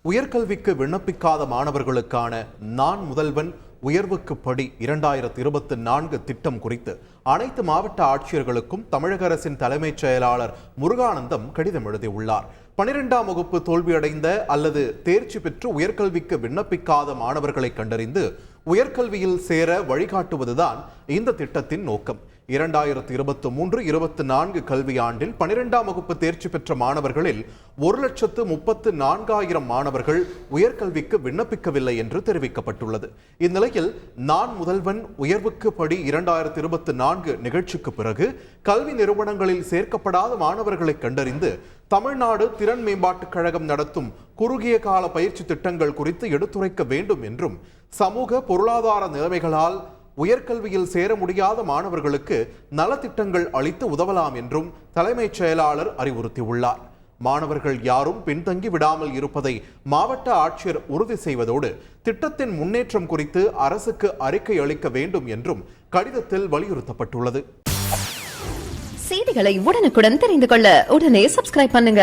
உயர்கல்விக்கு விண்ணப்பிக்காத மாணவர்களுக்கான நான் முதல்வன் உயர்வுக்கு படி 2024 திட்டம் குறித்து அனைத்து மாவட்ட ஆட்சியர்களுக்கும் தமிழக அரசின் தலைமைச் செயலாளர் முருகானந்தம் கடிதம் எழுதியுள்ளார். 12ஆம் வகுப்பு தோல்வியடைந்த அல்லது தேர்ச்சி பெற்று உயர்கல்விக்கு விண்ணப்பிக்காத மாணவர்களை கண்டறிந்து உயர்கல்வியில் சேர வழிகாட்டுவதுதான் இந்த திட்டத்தின் நோக்கம். 2023-24 கல்வியாண்டில் 12ஆம் வகுப்பு தேர்ச்சி பெற்ற மாணவர்களில் 1,34,000 மாணவர்கள் உயர்கல்விக்கு விண்ணப்பிக்கவில்லை என்று தெரிவிக்கப்பட்டுள்ளது. இந்நிலையில் நான் முதல்வன் உயர்வுக்கு படி 2024 நிகழ்ச்சிக்கு பிறகு கல்வி நிறுவனங்களில் சேர்க்கப்படாத மாணவர்களை கண்டறிந்து தமிழ்நாடு திறன் மேம்பாட்டுக் கழகம் நடத்தும் குறுகிய கால பயிற்சி திட்டங்கள் குறித்து எடுத்துரைக்க வேண்டும் என்றும், சமூக பொருளாதார நிலைமைகளால் உயர்கல்வியில் சேர முடியாத மாணவர்களுக்கு நலத்திட்டங்கள் அளித்து உதவலாம் என்றும் தலைமைச் செயலாளர் அறிவுறுத்தியுள்ளார். மாணவர்கள் யாரும் பின்தங்கி விடாமல் இருப்பதை மாவட்ட ஆட்சியர் உறுதி செய்வதோடு திட்டத்தின் முன்னேற்றம் குறித்து அரசுக்கு அறிக்கை அளிக்க வேண்டும் என்றும் கடிதத்தில் வலியுறுத்தப்பட்டுள்ளது. செய்திகளை உடனுக்குடன் தெரிந்து கொள்ள உடனே சப்ஸ்கிரைப் பண்ணுங்க.